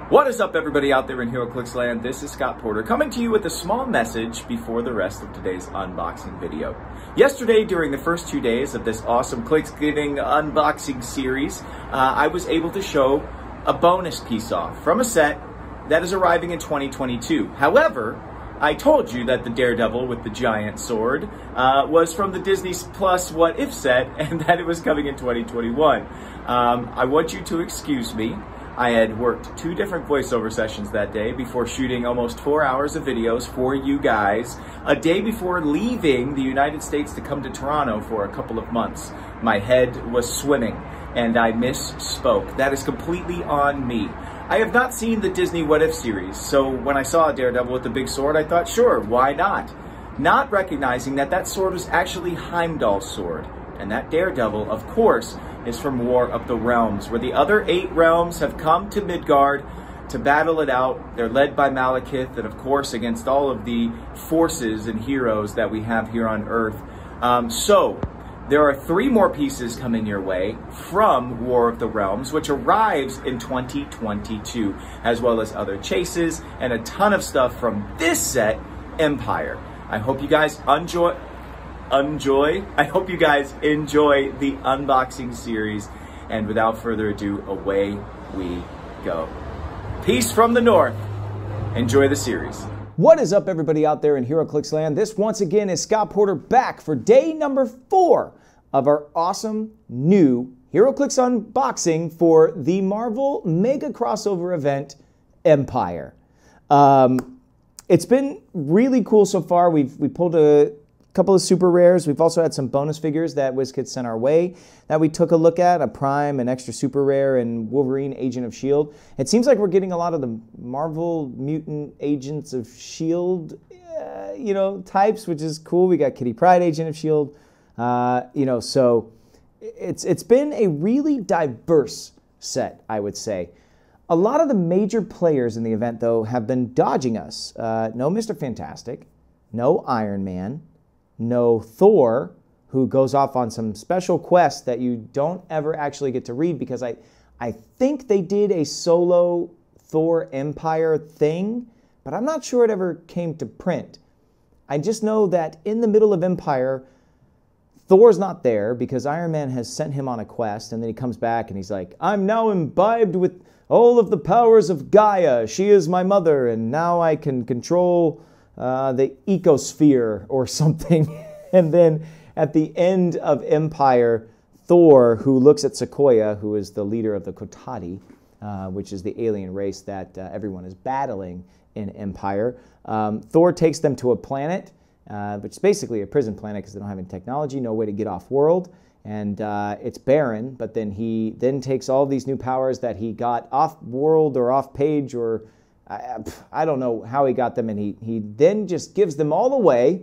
What is up, everybody out there in HeroClix land? This is Scott Porter coming to you with a small message before the rest of today's unboxing video. Yesterday, during the first 2 days of this awesome Clicksgiving unboxing series, I was able to show a bonus piece off from a set that is arriving in 2022. However, I told you that the Daredevil with the giant sword was from the Disney Plus What If set and that it was coming in 2021. I want you to excuse me. I had worked 2 different voiceover sessions that day before shooting almost 4 hours of videos for you guys, a day before leaving the United States to come to Toronto for a couple of months. My head was swimming and I misspoke. That is completely on me. I have not seen the Disney What If series, so when I saw a Daredevil with the big sword, I thought, sure, why not? Not recognizing that that sword was actually Heimdall's sword. And that Daredevil, of course, is from War of the Realms, where the other 8 realms have come to Midgard to battle it out. They're led by Malekith, and of course against all of the forces and heroes that we have here on Earth. So there are 3 more pieces coming your way from War of the Realms, which arrives in 2022, as well as other chases and a ton of stuff from this set, Empyre. I hope you guys enjoy the unboxing series, and without further ado, away we go. Peace from the North. Enjoy the series. What is up, everybody out there in HeroClix land? This once again is Scott Porter back for day number 4 of our awesome new HeroClix unboxing for the Marvel mega crossover event, Empyre. It's been really cool so far. We pulled a couple of super rares. We've also had some bonus figures that WizKids sent our way that we took a look at, a Prime, an extra super rare, and Wolverine Agent of S.H.I.E.L.D. It seems like we're getting a lot of the Marvel Mutant Agents of S.H.I.E.L.D., types, which is cool. We got Kitty Pryde Agent of S.H.I.E.L.D., so it's been a really diverse set, I would say. A lot of the major players in the event, though, have been dodging us. No Mr. Fantastic, no Iron Man, no Thor, who goes off on some special quest that you don't ever actually get to read, because I think they did a solo Thor Empyre thing, but I'm not sure it ever came to print. I just know that in the middle of Empyre, Thor's not there because Iron Man has sent him on a quest, and then he comes back and he's like, I'm now imbibed with all of the powers of Gaia. She is my mother, and now I can control the ecosphere or something. And then at the end of Empyre, Thor, who looks at Sequoia, who is the leader of the Kotati, which is the alien race that everyone is battling in Empyre, Thor takes them to a planet, which is basically a prison planet because they don't have any technology, no way to get off world, and it's barren. But then he takes all these new powers that he got off world or off page, or I don't know how he got them, and he then just gives them all away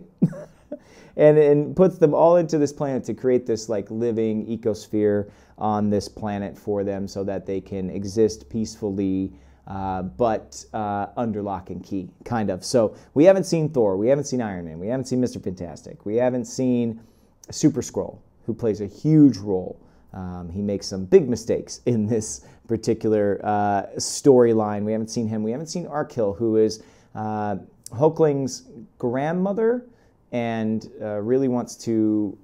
and puts them all into this planet to create this like living ecosphere on this planet for them so that they can exist peacefully, but under lock and key, kind of. So we haven't seen Thor, we haven't seen Iron Man, we haven't seen Mr. Fantastic, we haven't seen Super Skrull, who plays a huge role. He makes some big mistakes in this particular storyline. We haven't seen him. We haven't seen Arkhill, who is Hulkling's grandmother and really wants to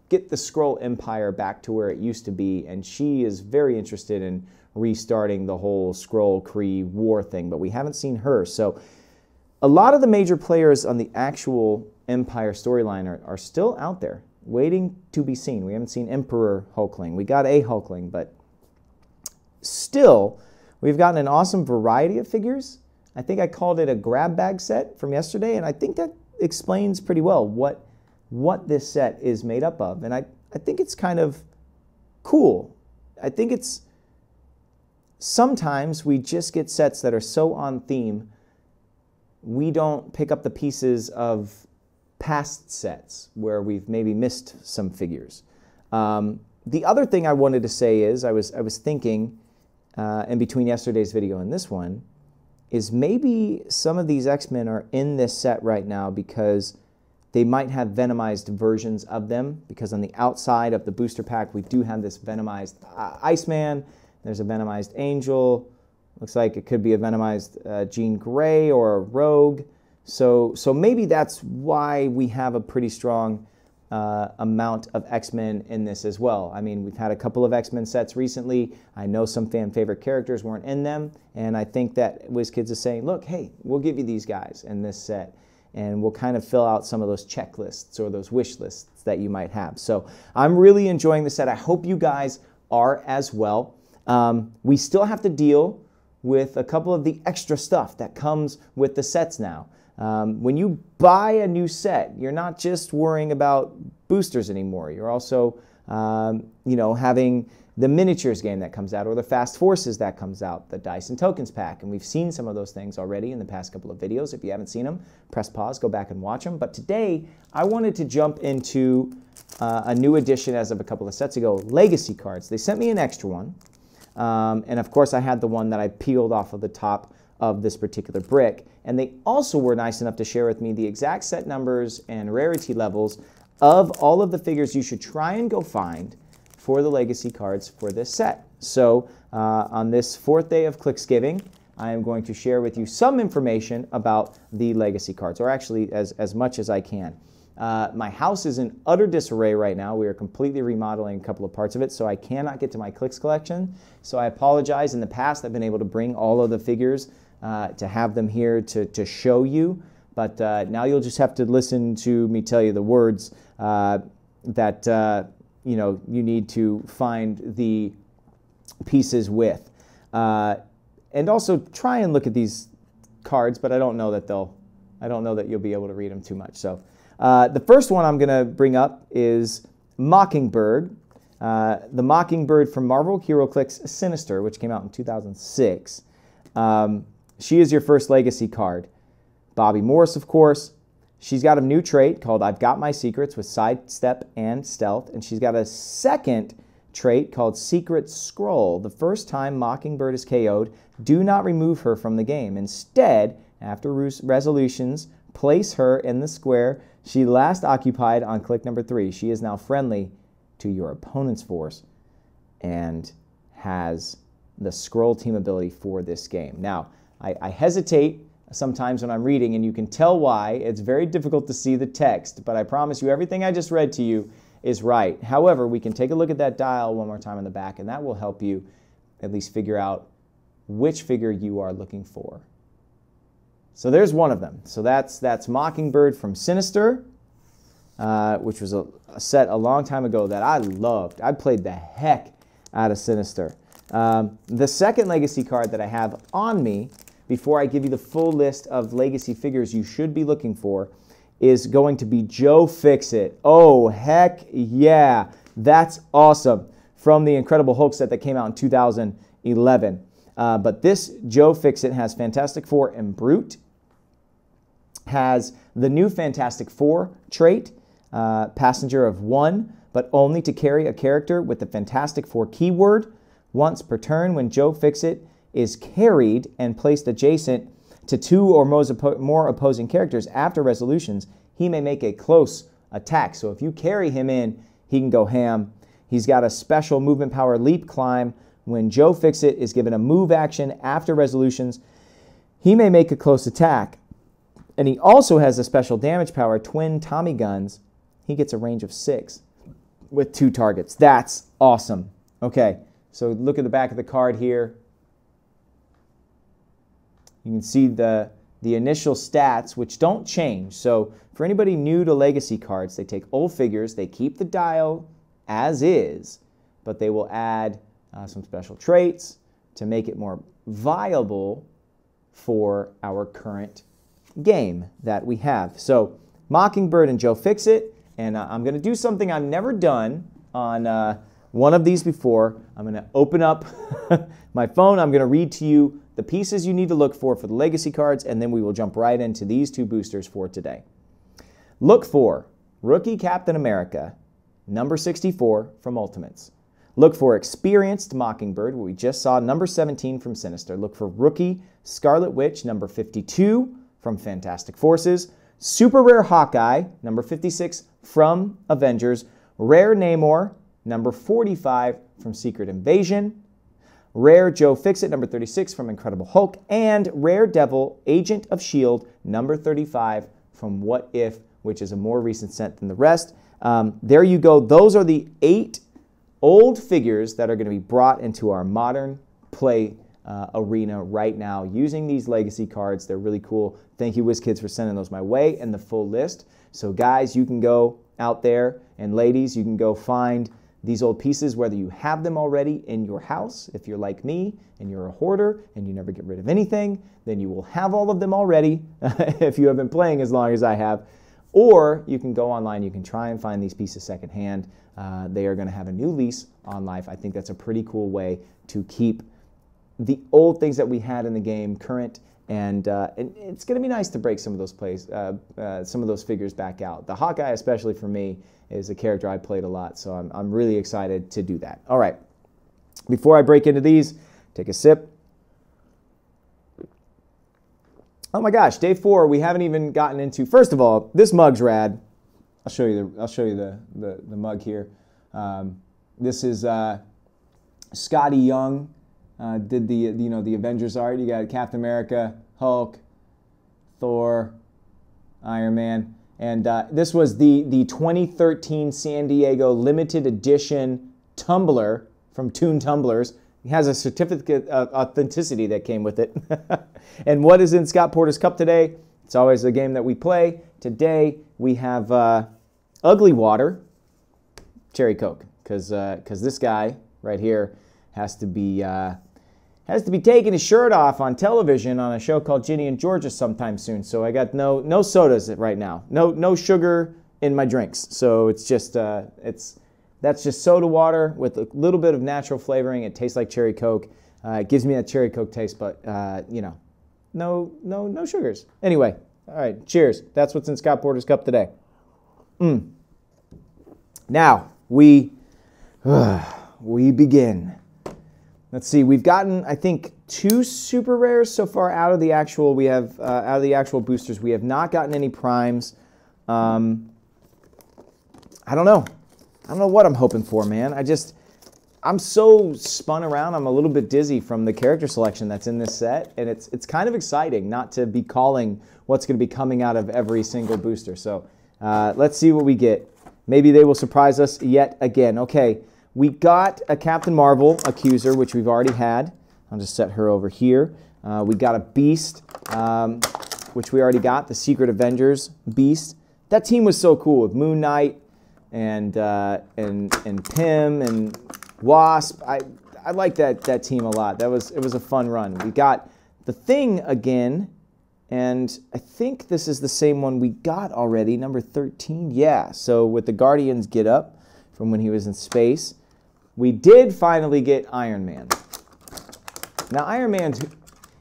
get the Skrull Empire back to where it used to be, and she is very interested in restarting the whole Skrull-Kree war thing, but we haven't seen her. So a lot of the major players on the actual Empyre storyline are still out there, waiting to be seen. We haven't seen Emperor Hulkling. We got a Hulkling, but still, we've gotten an awesome variety of figures. I think I called it a grab bag set from yesterday, and I think that explains pretty well what this set is made up of. And I think it's kind of cool. I think it's sometimes we just get sets that are so on theme, we don't pick up the pieces of past sets where we've maybe missed some figures. The other thing I wanted to say is I was thinking in between yesterday's video and this one is maybe some of these X-Men are in this set right now because they might have Venomized versions of them, because on the outside of the booster pack we do have this Venomized Iceman, there's a Venomized Angel, Looks like it could be a Venomized Jean Grey or a Rogue. So maybe that's why we have a pretty strong amount of X-Men in this as well. I mean, we've had a couple of X-Men sets recently. I know some fan favorite characters weren't in them, and I think that WizKids is saying, look, hey, we'll give you these guys in this set, and we'll kind of fill out some of those checklists or those wish lists that you might have. So I'm really enjoying the set. I hope you guys are as well. We still have to deal with a couple of the extra stuff that comes with the sets now. When you buy a new set, you're not just worrying about boosters anymore. You're also, having the miniatures game that comes out or the Fast Forces that comes out, the Dice and Tokens pack. And we've seen some of those things already in the past couple of videos. If you haven't seen them, press pause, go back and watch them. But today, I wanted to jump into a new edition as of a couple of sets ago, Legacy cards. They sent me an extra one. And of course, I had the one that I peeled off of the top of this particular brick. And they also were nice enough to share with me the exact set numbers and rarity levels of all of the figures you should try and go find for the Legacy cards for this set. So on this 4th day of Clicksgiving, I am going to share with you some information about the Legacy cards, or actually as much as I can. My house is in utter disarray right now. We are completely remodeling a couple of parts of it, so I cannot get to my Clicks collection. So I apologize. In the past, I've been able to bring all of the figures to have them here to show you. But now you'll just have to listen to me tell you the words that you need to find the pieces with. And also try and look at these cards, but I don't know that you'll be able to read them too much. So the first one I'm going to bring up is Mockingbird. The Mockingbird from Marvel HeroClix Sinister, which came out in 2006. She is your first Legacy card. Bobby Morris, of course. She's got a new trait called I've Got My Secrets with Sidestep and Stealth. And she's got a second trait called Secret Scroll. The first time Mockingbird is KO'd, do not remove her from the game. Instead, after resolutions, place her in the square she last occupied on click number 3. She is now friendly to your opponent's force and has the scroll team ability for this game. Now, I hesitate sometimes when I'm reading, and you can tell why. It's very difficult to see the text, but I promise you everything I just read to you is right. However, we can take a look at that dial one more time on the back, and that will help you at least figure out which figure you are looking for. So there's one of them. So that's Mockingbird from Sinister, which was a set a long time ago that I loved. I played the heck out of Sinister. The second Legacy card that I have on me, before I give you the full list of Legacy figures you should be looking for, is going to be Joe Fixit. Oh, heck yeah. That's awesome. From the Incredible Hulk set that came out in 2011. But this Joe Fixit has Fantastic Four and Brute, has the new Fantastic Four trait, passenger of 1, but only to carry a character with the Fantastic Four keyword once per turn. When Joe Fixit is carried and placed adjacent to 2 or more opposing characters after resolutions, he may make a close attack. So if you carry him in, he can go ham. He's got a special movement power leap climb. When Joe Fixit is given a move action after resolutions, he may make a close attack. And he also has a special damage power, twin Tommy guns. He gets a range of 6 with 2 targets. That's awesome. Okay, so look at the back of the card here. You can see the initial stats, which don't change. So for anybody new to Legacy cards, they take old figures, they keep the dial as is, but they will add some special traits to make it more viable for our current game that we have. So Mockingbird and Joe Fixit, and I'm going to do something I've never done on one of these before. I'm going to open up my phone. I'm going to read to you the pieces you need to look for the Legacy cards, and then we will jump right into these 2 boosters for today. Look for Rookie Captain America, number 64 from Ultimates. Look for Experienced Mockingbird, what we just saw, number 17 from Sinister. Look for Rookie Scarlet Witch, number 52 from Fantastic Forces. Super Rare Hawkeye, number 56 from Avengers. Rare Namor, number 45 from Secret Invasion. Rare Joe Fixit, number 36 from Incredible Hulk, and Rare Devil, Agent of S.H.I.E.L.D., number 35 from What If, which is a more recent set than the rest. There you go. Those are the 8 old figures that are going to be brought into our modern play arena right now using these legacy cards. They're really cool. Thank you, WizKids, for sending those my way and the full list. So guys, you can go out there, and ladies, you can go find these old pieces, whether you have them already in your house. If you're like me and you're a hoarder and you never get rid of anything, then you will have all of them already if you have been playing as long as I have. Or you can go online, you can try and find these pieces secondhand. They are going to have a new lease on life. I think that's a pretty cool way to keep the old things that we had in the game current, and it's going to be nice to break some of those figures back out. The Hawkeye, especially for me, is a character I played a lot, so I'm really excited to do that. All right, before I break into these, take a sip. Oh my gosh, day 4, we haven't even gotten into. First of all, this mug's rad. I'll show you the mug here. This is Scotty Young. Did the Avengers art. You got Captain America, Hulk, Thor, Iron Man, and this was the 2013 San Diego limited edition tumbler from Toon Tumblers. It has a certificate of authenticity that came with it. And what is in Scott Porter's Cup today? It's always a game that we play. Today we have Ugly Water, Cherry Coke, because this guy right here has to be taking his shirt off on television on a show called Ginny and Georgia sometime soon. So I got no sodas right now, no sugar in my drinks. So it's just that's just soda water with a little bit of natural flavoring. It tastes like Cherry Coke. It gives me that Cherry Coke taste, but no sugars. Anyway, all right, cheers. That's what's in Scott Porter's Cup today. Now we begin. Let's see. We've gotten, I think, 2 super rares so far out of the actual. We have out of the actual boosters. We have not gotten any primes. I don't know. I don't know what I'm hoping for, man. I'm so spun around. I'm a little bit dizzy from the character selection that's in this set, and it's kind of exciting not to be calling what's going to be coming out of every single booster. So let's see what we get. Maybe they will surprise us yet again. Okay, we got a Captain Marvel Accuser, which we've already had. I'll just set her over here. We got a Beast, which we already got, the Secret Avengers Beast. That team was so cool with Moon Knight and Pym and Wasp. I like that team a lot. It was a fun run. We got the Thing again, and I think this is the same one we got already, number 13. Yeah, so with the Guardians get up from when he was in space, we did finally get Iron Man. Now Iron Man,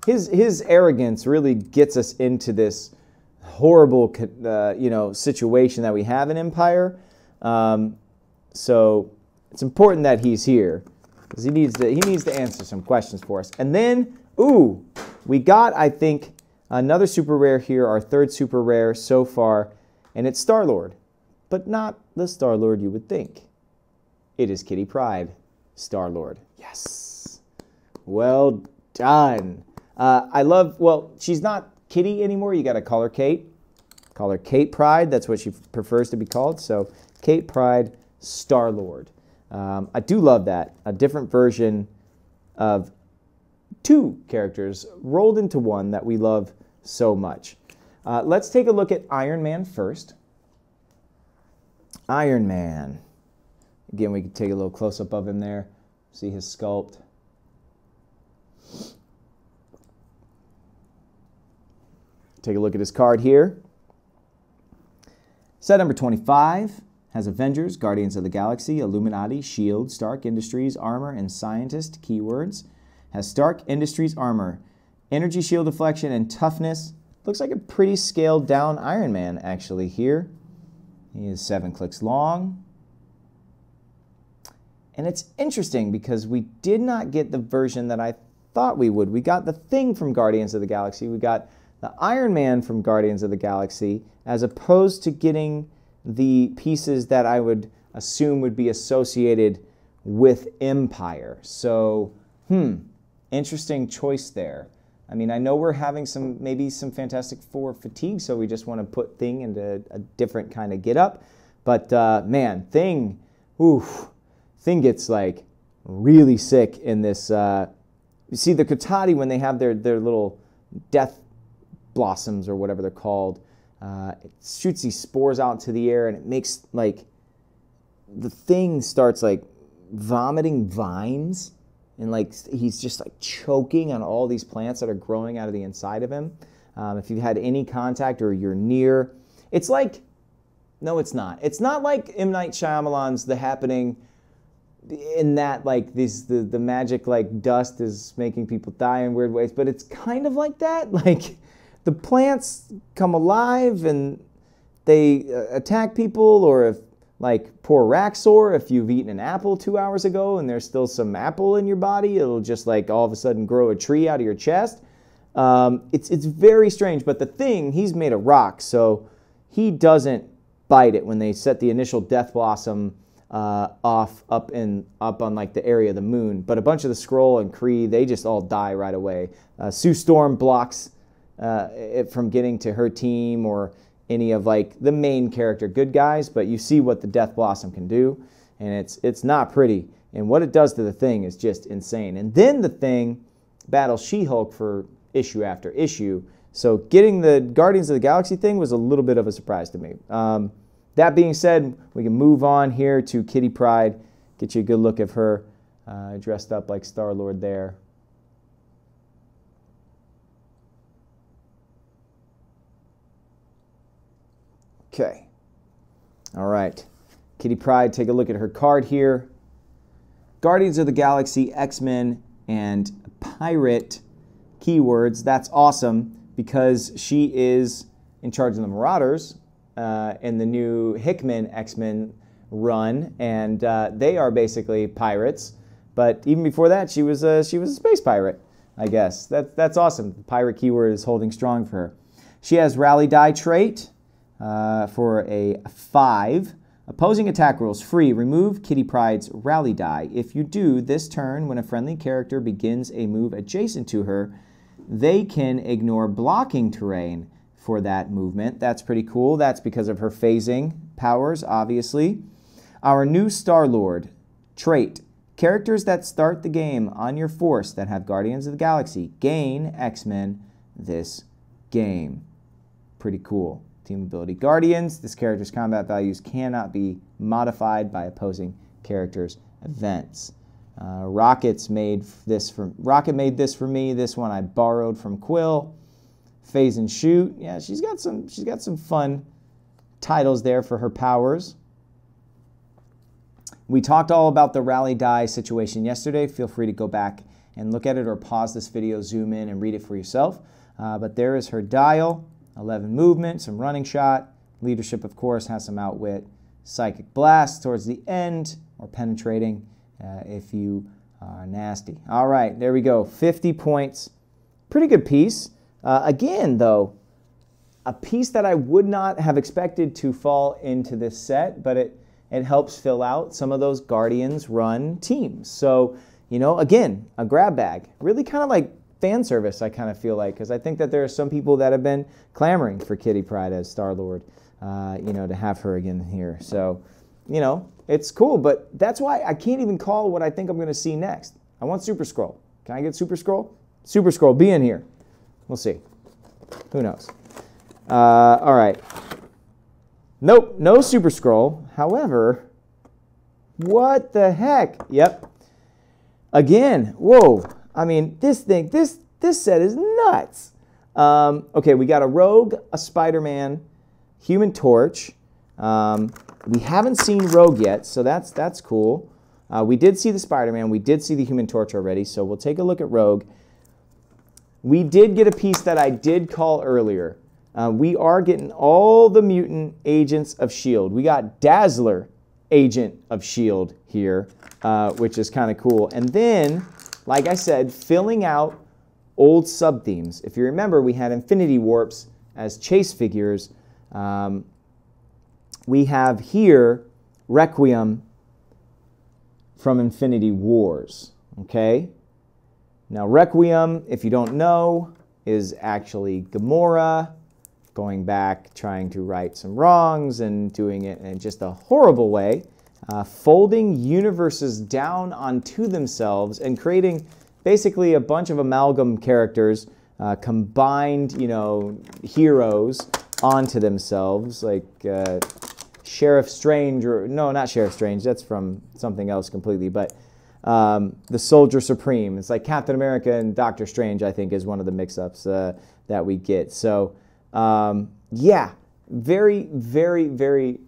his arrogance really gets us into this horrible situation that we have in Empyre. So it's important that he's here because he needs to answer some questions for us. And then, we got, I think, another super rare here, our 3rd super rare so far, and it's Star-Lord, but not the Star-Lord you would think. It is Kitty Pryde, Star-Lord. Yes. Well done. She's not Kitty anymore. You got to call her Kate. Call her Kate Pryde. That's what she prefers to be called. So Kate Pryde, Star-Lord. I do love that. A different version of 2 characters rolled into one that we love so much. Let's take a look at Iron Man first. Iron Man. Again, we can take a little close-up of him there. See his sculpt. Take a look at his card here. Set number 25 has Avengers, Guardians of the Galaxy, Illuminati, S.H.I.E.L.D., Stark Industries, Armor, and Scientist keywords. Has Stark Industries Armor, Energy Shield Deflection, and Toughness. Looks like a pretty scaled down Iron Man actually here. He is 7 clicks long. And it's interesting because we did not get the version that I thought we would. We got the Thing from Guardians of the Galaxy. We got the Iron Man from Guardians of the Galaxy, as opposed to getting the pieces that I would assume would be associated with Empyre. So Interesting choice there. I mean, I know we're having maybe some Fantastic Four fatigue, so we just want to put Thing into a different kind of get up. But man, Thing gets like really sick in this. You see the Katati when they have their little death blossoms or whatever they're called. It shoots these spores out into the air, and it makes like the Thing starts like vomiting vines. And like he's just like choking on all these plants that are growing out of the inside of him. If you've had any contact or you're near, it's like, no, it's not. It's not like M. Night Shyamalan's The Happening, in that like the magic like dust is making people die in weird ways. But it's kind of like that. Like the plants come alive and they attack people, or if like poor Raxor, if you've eaten an apple 2 hours ago and there's still some apple in your body, it'll just like all of a sudden grow a tree out of your chest. It's very strange, but the Thing, he's made of rock, so he doesn't bite it when they set the initial death blossom off up on like the area of the moon. But a bunch of the Skrull and Kree, they just all die right away. Sue Storm blocks it from getting to her team or any of like the main character good guys, but you see what the Death Blossom can do, and it's not pretty. And what it does to the Thing is just insane. And then the Thing battles She-Hulk for issue after issue. So getting the Guardians of the Galaxy thing was a little bit of a surprise to me. That being said, we can move on here to Kitty Pryde. Get you a good look of her dressed up like Star-Lord there. Okay. All right. Kitty Pryde, take a look at her card here. Guardians of the Galaxy, X-Men, and Pirate keywords. That's awesome because she is in charge of the Marauders in the new Hickman X-Men run, and they are basically pirates. But even before that, she was a space pirate, I guess. That's awesome. The pirate keyword is holding strong for her. She has Rally Die trait. For a 5. Opposing attack rules. Free. Remove Kitty Pryde's Rally Die. If you do, this turn, when a friendly character begins a move adjacent to her, they can ignore blocking terrain for that movement. That's pretty cool. That's because of her phasing powers, obviously. Our new Star-Lord trait. Characters that start the game on your force that have Guardians of the Galaxy gain X-Men this game. Pretty cool. Team ability Guardians. This character's combat values cannot be modified by opposing characters' events. Rocket made this for me. This one I borrowed from Quill. Phase and Shoot. Yeah, she's got some fun titles there for her powers. We talked all about the Rally Die situation yesterday. Feel free to go back and look at it, or pause this video, zoom in, and read it for yourself. But there is her dial. 11 movement, some running shot. Leadership, of course, has some outwit. Psychic Blast towards the end, or penetrating if you are nasty. All right, there we go. 50 points. Pretty good piece. Again, though, a piece that I would not have expected to fall into this set, but it helps fill out some of those Guardians run teams. So, you know, again, a grab bag. Really kind of like fan service, I kind of feel like, because I think that there are some people that have been clamoring for Kitty Pryde as Star-Lord, you know, to have her again here. So, you know, it's cool, but that's why I can't even call what I think I'm going to see next. I want Super Skrull. Can I get Super Skrull? Super Skrull, be in here. We'll see. Who knows? All right. Nope, no Super Skrull. However, what the heck? Yep. Again, whoa. I mean, this set is nuts. Okay, we got a Rogue, a Spider-Man, Human Torch. We haven't seen Rogue yet, so that's cool. We did see the Spider-Man. We did see the Human Torch already, so we'll take a look at Rogue. We did get a piece that I did call earlier. We are getting all the mutant agents of S.H.I.E.L.D. We got Dazzler, agent of S.H.I.E.L.D. here, which is kind of cool. And then, like I said, filling out old sub-themes. If you remember, we had Infinity Warps as chase figures. We have here Requiem from Infinity Wars, okay? Now, Requiem, if you don't know, is actually Gamora going back, trying to right some wrongs and doing it in just a horrible way, folding universes down onto themselves and creating basically a bunch of amalgam characters, combined, you know, heroes onto themselves, like Sheriff Strange, or no, not Sheriff Strange, that's from something else completely, but the Soldier Supreme. It's like Captain America and Doctor Strange, I think, is one of the mix-ups that we get. So, yeah, very, very, very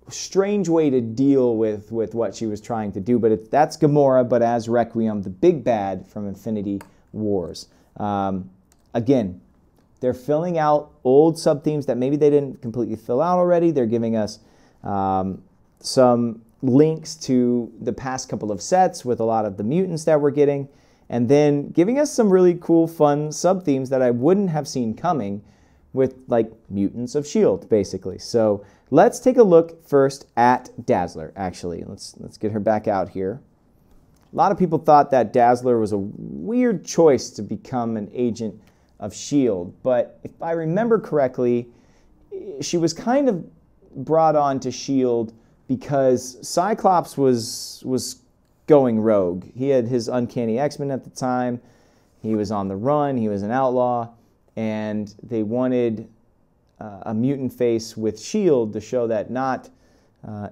strange way to deal with what she was trying to do. But that's Gamora, but as Requiem, the big bad from Infinity Wars. Again, they're filling out old sub-themes that maybe they didn't completely fill out already. They're giving us some links to the past couple of sets with a lot of the mutants that we're getting, and then giving us some really cool, fun sub-themes that I wouldn't have seen coming with, like, Mutants of S.H.I.E.L.D., basically. So let's take a look first at Dazzler, actually. Let's get her back out here. A lot of people thought that Dazzler was a weird choice to become an agent of S.H.I.E.L.D., but if I remember correctly, she was kind of brought on to S.H.I.E.L.D. because Cyclops was going rogue. He had his Uncanny X-Men at the time. He was on the run. He was an outlaw. And they wanted a mutant face with S.H.I.E.L.D. to show that not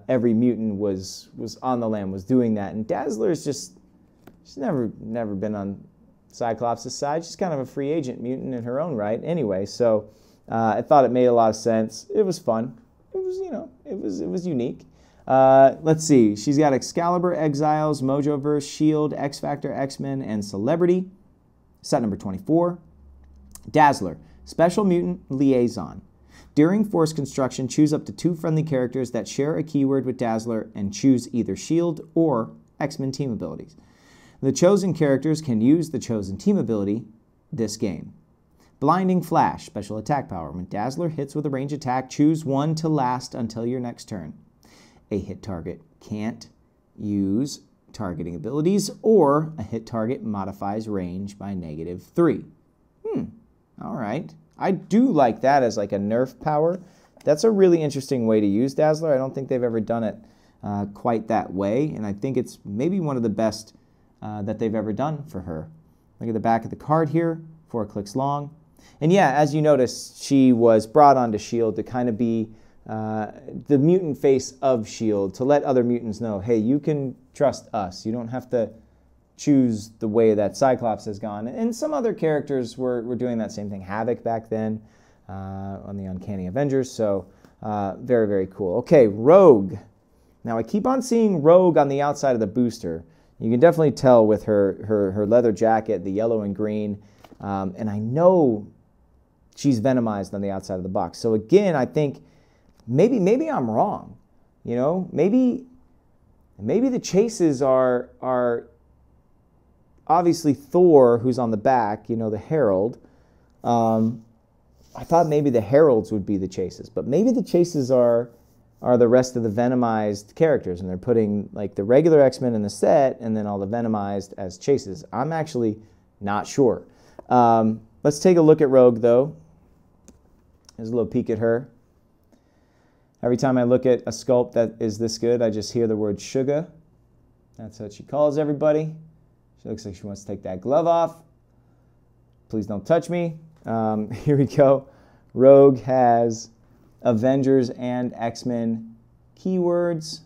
every mutant was on the lam, was doing that. And Dazzler's she's never been on Cyclops' side. She's kind of a free agent mutant in her own right anyway. So I thought it made a lot of sense. It was fun. It was, you know, it was unique. Let's see. She's got Excalibur, Exiles, Mojoverse, S.H.I.E.L.D., X-Factor, X-Men, and Celebrity. Set number 24. Dazzler, Special Mutant Liaison. During Force Construction, choose up to 2 friendly characters that share a keyword with Dazzler and choose either S.H.I.E.L.D. or X-Men team abilities. The chosen characters can use the chosen team ability this game. Blinding Flash, Special Attack Power. When Dazzler hits with a range attack, choose one to last until your next turn. A hit target can't use targeting abilities, or a hit target modifies range by -3. All right. I do like that as like a nerf power. That's a really interesting way to use Dazzler. I don't think they've ever done it quite that way, and I think it's maybe one of the best that they've ever done for her. Look at the back of the card here, 4 clicks long. And yeah, as you notice, she was brought onto S.H.I.E.L.D. to kind of be the mutant face of S.H.I.E.L.D., to let other mutants know, hey, you can trust us. You don't have to choose the way that Cyclops has gone. And some other characters were doing that same thing. Havoc back then on the Uncanny Avengers. So very, very cool. Okay, Rogue. Now I keep on seeing Rogue on the outside of the booster. You can definitely tell with her leather jacket, the yellow and green. And I know she's venomized on the outside of the box. So again, I think maybe I'm wrong. You know, maybe the chases are obviously Thor, who's on the back, you know, the Herald. I thought maybe the Heralds would be the chases, but maybe the chases are the rest of the venomized characters, and they're putting like the regular X-Men in the set and then all the venomized as chases. I'm actually not sure. Let's take a look at Rogue, though. Here's a little peek at her. Every time I look at a sculpt that is this good, I just hear the word sugar. That's what she calls everybody. She looks like she wants to take that glove off. Please don't touch me. Here we go. Rogue has Avengers and X-Men keywords.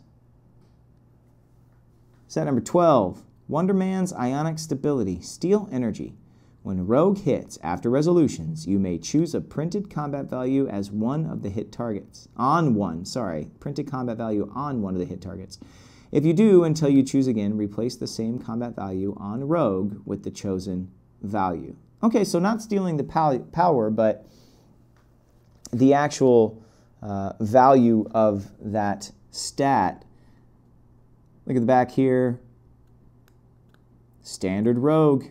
Set number 12. Wonder Man's Ionic Stability. Steel Energy. When Rogue hits after resolutions, you may choose a printed combat value as one of the hit targets. Printed combat value on one of the hit targets. If you do, until you choose again, replace the same combat value on Rogue with the chosen value. Okay, so not stealing the power, but the actual value of that stat. Look at the back here. Standard Rogue.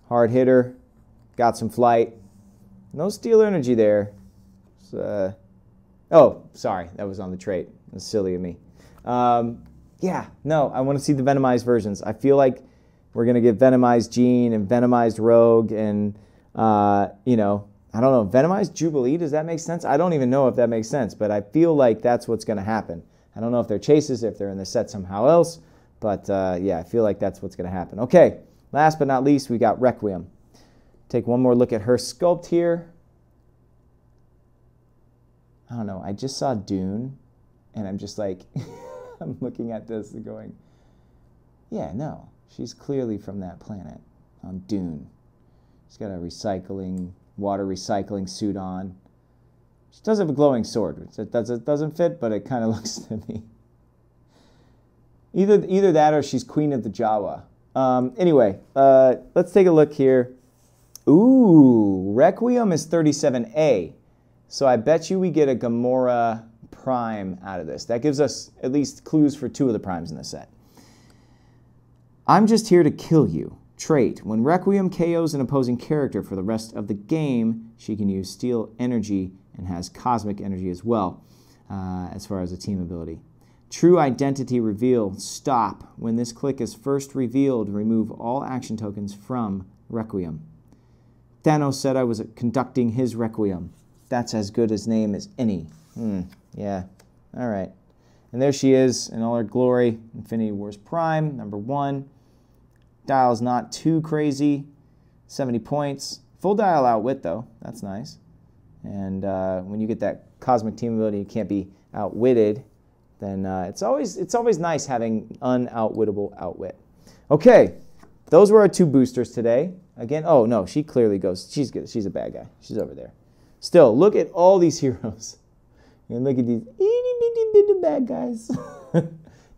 Hard hitter. Got some flight. No steel energy there. Oh, sorry, that was on the trait. That's silly of me. Yeah, no, I want to see the venomized versions. I feel like we're going to get Venomized Jean and Venomized Rogue and, you know, I don't know, Venomized Jubilee, does that make sense? I don't even know if that makes sense, but I feel like that's what's going to happen. I don't know if they're chases, if they're in the set somehow else, but yeah, I feel like that's what's going to happen. Okay, last but not least, we got Requiem. Take one more look at her sculpt here. I don't know, I just saw Dune, and I'm just like, I'm looking at this and going, yeah, no, she's clearly from that planet on Dune. She's got a water recycling suit on. She does have a glowing sword. It doesn't fit, but it kind of looks to me. Either that or she's Queen of the Jawa. Anyway, let's take a look here. Ooh, Requiem is 37A. So I bet you we get a Gamora Prime out of this. That gives us at least clues for 2 of the Primes in the set. I'm just here to kill you. Trait. When Requiem KOs an opposing character for the rest of the game, she can use Steel Energy and has Cosmic Energy as well, as far as a team ability. True Identity Reveal. Stop. When this click is first revealed, remove all action tokens from Requiem. Thanos said I was conducting his Requiem. That's as good a name as any. Yeah. All right. And there she is in all her glory. Infinity Wars Prime, number 1. Dial's not too crazy. 70 points. Full dial outwit, though. That's nice. And when you get that cosmic team ability, you can't be outwitted, then it's always nice having unoutwittable outwit. Okay. Those were our 2 boosters today. Again, oh, no, she clearly goes. She's good. She's a bad guy. She's over there. Still, look at all these heroes. And look at these itty-bitty bad guys.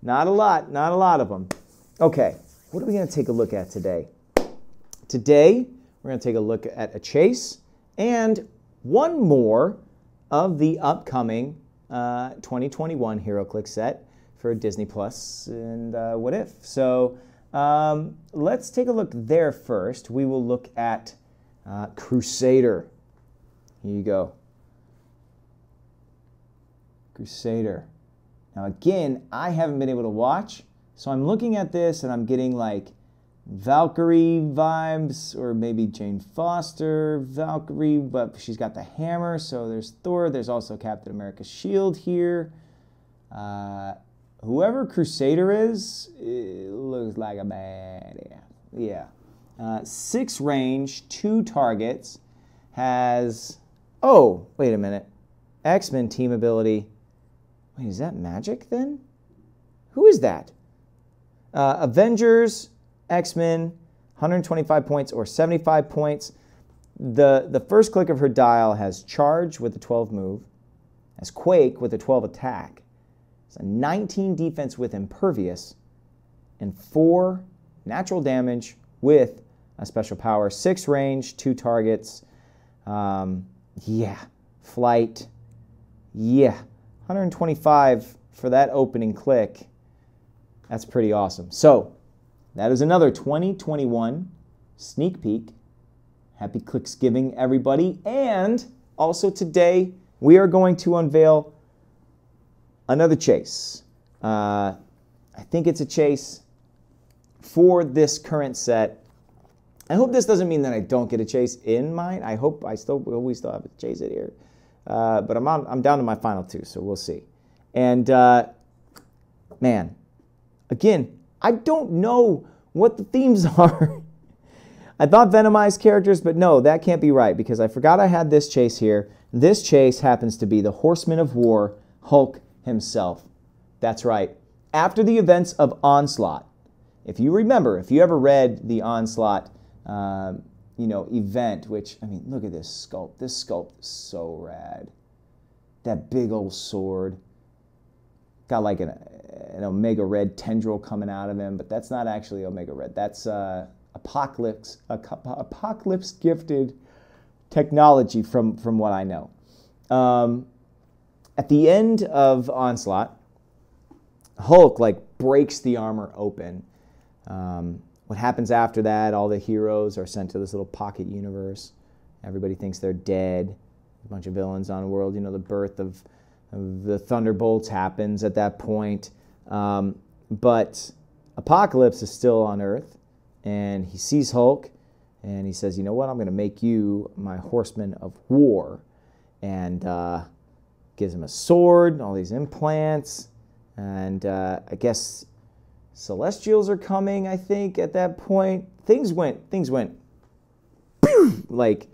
Not a lot of them. Okay, what are we going to take a look at today? Today, we're going to take a look at a chase and one more of the upcoming 2021 HeroClix set for Disney Plus and What If. So let's take a look there first. We will look at Crusader. Here you go. Crusader. Now again, I haven't been able to watch, so I'm looking at this and I'm getting like Valkyrie vibes, or maybe Jane Foster, Valkyrie, but she's got the hammer, so there's Thor. There's also Captain America's shield here. Whoever Crusader is, it looks like a bad, yeah. 6 range, 2 targets, has, oh, wait a minute, X-Men team ability. Wait, is that magic then? Who is that? Avengers, X-Men, 125 points or 75 points. The first click of her dial has Charge with a 12 move, has Quake with a 12 attack, has a 19 defense with Impervious, and 4 natural damage with a special power. 6 range, 2 targets. Yeah, flight. Yeah, 125 for that opening click. That's pretty awesome. So, that is another 2021 sneak peek. Happy Clicksgiving, everybody. And also today, we are going to unveil another chase. I think it's a chase for this current set. I hope this doesn't mean that I don't get a chase in mind. I hope we still have a chase it here. But I'm down to my final 2, so we'll see. And, man, again, I don't know what the themes are. I thought Venomized characters, but no, that can't be right because I forgot I had this chase here. This chase happens to be the Horseman of War, Hulk himself. That's right. After the events of Onslaught, if you remember, if you ever read the Onslaught, event, which, I mean, look at this sculpt. This sculpt is so rad. That big old sword. Got like an Omega Red tendril coming out of him, but that's not actually Omega Red. That's Apocalypse gifted technology from what I know. At the end of Onslaught, Hulk breaks the armor open. What happens after that, all the heroes are sent to this little pocket universe. Everybody thinks they're dead. A bunch of villains on the world. The birth of the Thunderbolts happens at that point. But Apocalypse is still on Earth, and he sees Hulk, and he says, you know what, I'm going to make you my horseman of war. And gives him a sword, all these implants, and I guess Celestials are coming, I think, at that point. Things went like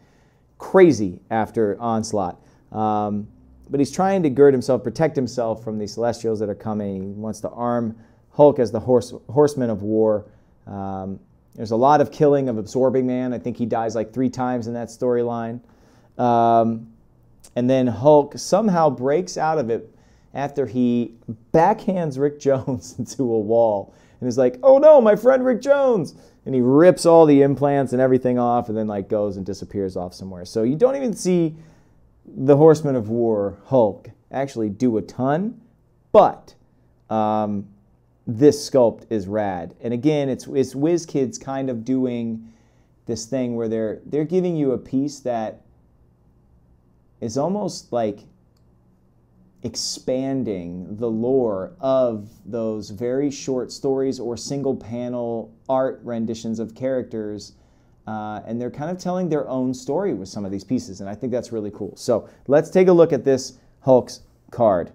crazy after Onslaught. But he's trying to gird himself, protect himself from these Celestials that are coming. He wants to arm Hulk as the horseman of war. There's a lot of killing of Absorbing Man. I think he dies like 3 times in that storyline. And then Hulk somehow breaks out of it after he backhands Rick Jones into a wall. And is like, oh no, my friend Rick Jones! And he rips all the implants and everything off, and then like goes and disappears off somewhere. So you don't even see the Horseman of War, Hulk, actually do a ton. But this sculpt is rad. And again, it's WizKids kind of doing this thing where they're giving you a piece that is almost like expanding the lore of those very short stories or single panel art renditions of characters, and they're kind of telling their own story with some of these pieces, and I think that's really cool. So let's take a look at this Hulk's card.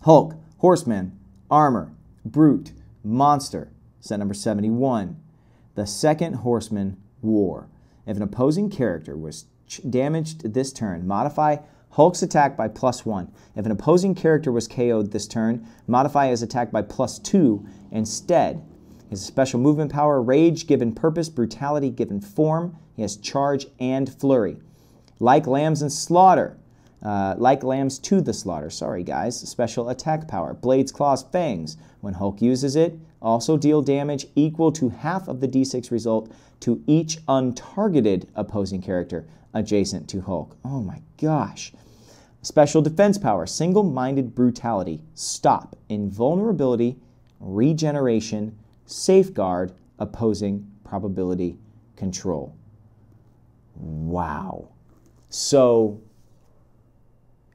Hulk, Horseman, Armor, Brute, Monster, set number 71. The second Horseman, War. If an opposing character was damaged this turn, modify Hulk's attack by +1. If an opposing character was KO'd this turn, modify his attack by +2 instead. His special movement power, Rage given purpose, Brutality given form. He has Charge and Flurry. Like Lambs and Slaughter. Like Lambs to the Slaughter, sorry guys. Special attack power, Blades, Claws, Fangs. When Hulk uses it, also deal damage equal to half of the d6 result to each untargeted opposing character adjacent to Hulk. Oh my gosh. Special defense power, Single-Minded Brutality, Stop, Invulnerability, Regeneration, Safeguard, Opposing Probability Control. Wow. So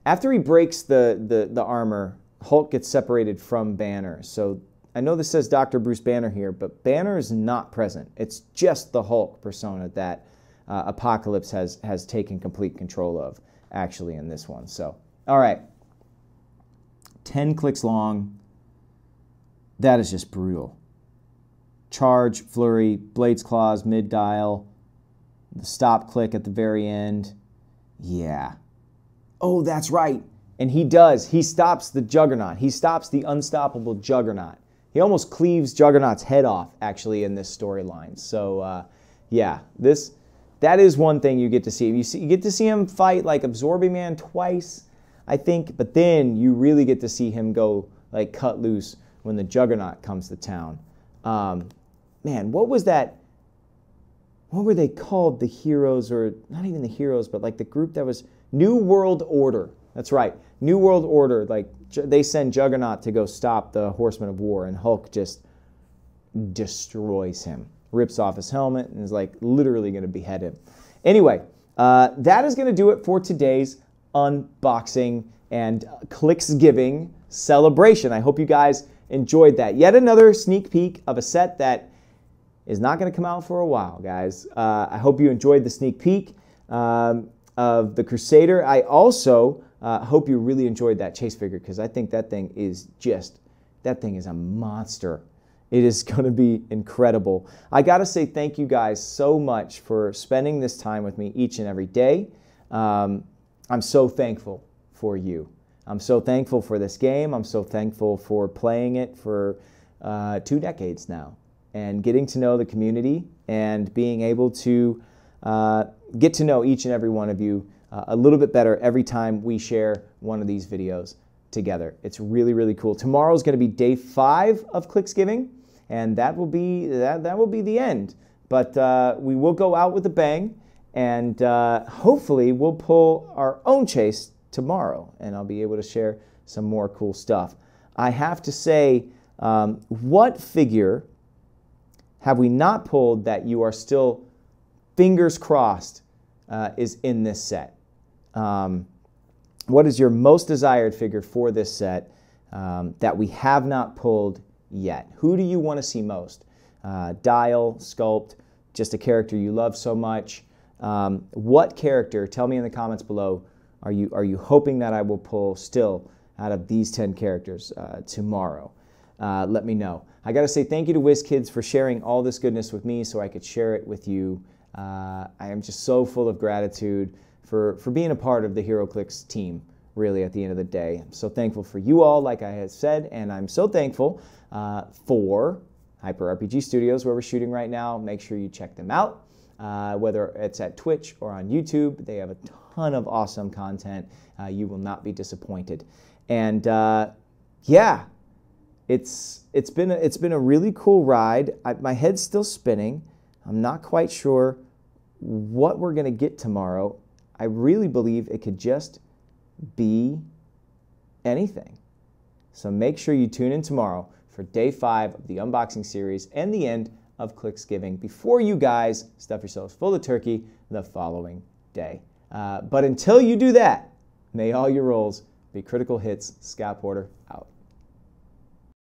after he breaks the armor, Hulk gets separated from Banner. So I know this says Dr. Bruce Banner here, but Banner is not present. It's just the Hulk persona that Apocalypse has taken complete control of, actually, in this one. So, all right. 10 clicks long. That is just brutal. Charge, Flurry, Blades, Claws, mid-dial, the stop click at the very end. Yeah. Oh, that's right. And he does. He stops the Juggernaut. He stops the unstoppable Juggernaut. He almost cleaves Juggernaut's head off, actually, in this storyline. So, yeah, that is one thing you get to see. You get to see him fight, like, Absorbing Man twice, I think, but then you really get to see him go, like, cut loose when the Juggernaut comes to town. Man, what was that? What were they called? The heroes, or not even the heroes, but, like, the group that was New World Order. That's right. New World Order, like, they send Juggernaut to go stop the Horseman of War, and Hulk just destroys him. Rips off his helmet and is, like, literally going to behead him. Anyway, that is going to do it for today's unboxing and Clicksgiving celebration. I hope you guys enjoyed that. Yet another sneak peek of a set that is not going to come out for a while, guys. I hope you enjoyed the sneak peek of the Crusader. I also hope you really enjoyed that chase figure, because I think that thing is a monster. It is going to be incredible. I got to say thank you guys so much for spending this time with me each and every day. I'm so thankful for you. I'm so thankful for this game. I'm so thankful for playing it for 2 decades now, and getting to know the community and being able to get to know each and every one of you a little bit better every time we share one of these videos together. It's really, really cool. Tomorrow is going to be day 5 of Clicksgiving, and that will be the end. But we will go out with a bang, and hopefully we'll pull our own chase tomorrow, and I'll be able to share some more cool stuff. I have to say, what figure have we not pulled that you are still fingers crossed is in this set? What is your most desired figure for this set that we have not pulled yet? Who do you want to see most? dial, sculpt, just a character you love so much. What character, tell me in the comments below, are you hoping that I will pull still out of these 10 characters tomorrow? Let me know. I got to say thank you to WizKids for sharing all this goodness with me so I could share it with you. I am just so full of gratitude for being a part of the HeroClix team, really, at the end of the day. I'm so thankful for you all, like I had said, and I'm so thankful for Hyper RPG Studios, where we're shooting right now. Make sure you check them out, whether it's at Twitch or on YouTube. They have a ton of awesome content. You will not be disappointed. And yeah, it's been a really cool ride. My head's still spinning. I'm not quite sure what we're going to get tomorrow. I really believe it could just be anything. So make sure you tune in tomorrow for day 5 of the unboxing series and the end of Clicksgiving before you guys stuff yourselves full of turkey the following day. But until you do that, may all your rolls be critical hits. Scott Porter out.